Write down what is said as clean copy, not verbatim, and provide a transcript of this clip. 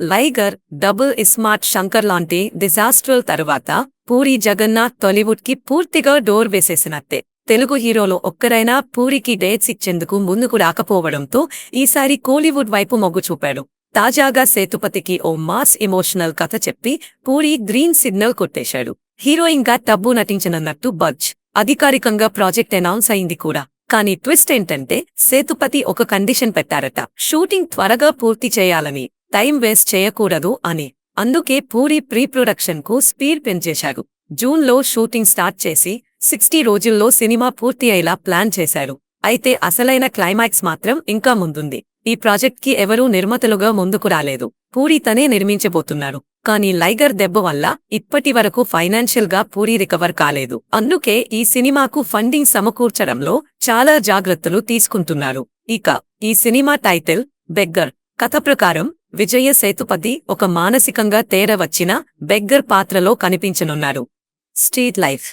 లైగర్, double iSmart Shankar లాంటి డిజాస్ట్రల్ తరువాత పూరి జగన్నాథ్ టాలీవుడ్కి పూర్తిగా డోర్ వేసేసినట్టే. తెలుగు హీరోలో ఒక్కరైనా పూరికి డేట్స్ ఇచ్చేందుకు ముందుకు రాకపోవడంతో ఈసారి కోలీవుడ్ వైపు మొగ్గు చూపాడు. తాజాగా సేతుపతికి ఓ మాస్ ఎమోషనల్ కథ చెప్పి పూరి గ్రీన్ సిగ్నల్ కొట్టేశాడు. హీరోయిన్గా టబ్బు నటించనున్నట్టు బజ్. అధికారికంగా ప్రాజెక్ట్ అనౌన్స్ అయింది కూడా. కానీ ట్విస్ట్ ఏంటంటే సేతుపతి ఒక కండిషన్ పెట్టారట. షూటింగ్ త్వరగా పూర్తి చేయాలని, టైం వేస్ట్ చేయకూడదు అని. అందుకే పూరి ప్రీ ప్రొడక్షన్ కు స్పీడ్ పెంచేశారు. జూన్లో షూటింగ్ స్టార్ట్ చేసి 60 రోజుల్లో సినిమా పూర్తి అయ్యేలా ప్లాన్ చేశారు. అయితే అసలైన క్లైమాక్స్ మాత్రం ఇంకా ముందుంది. ఈ ప్రాజెక్ట్కి ఎవరూ నిర్మాతలుగా ముందుకు రాలేదు. పూరి తనే నిర్మించబోతున్నారు. కానీ లైగర్ దెబ్బ వల్ల ఇప్పటి వరకు ఫైనాన్షియల్ గా పూరి రికవర్ కాలేదు. అందుకే ఈ సినిమాకు ఫండింగ్ సమకూర్చడంలో చాలా జాగ్రత్తలు తీసుకుంటున్నారు. ఇక ఈ సినిమా టైటిల్ బెగ్గర్. కథ ప్రకారం విజయ సేతుపతి ఒక మానసికంగా తేడా వచ్చిన బెగ్గర్ పాత్రలో కనిపించనున్నారు. Street life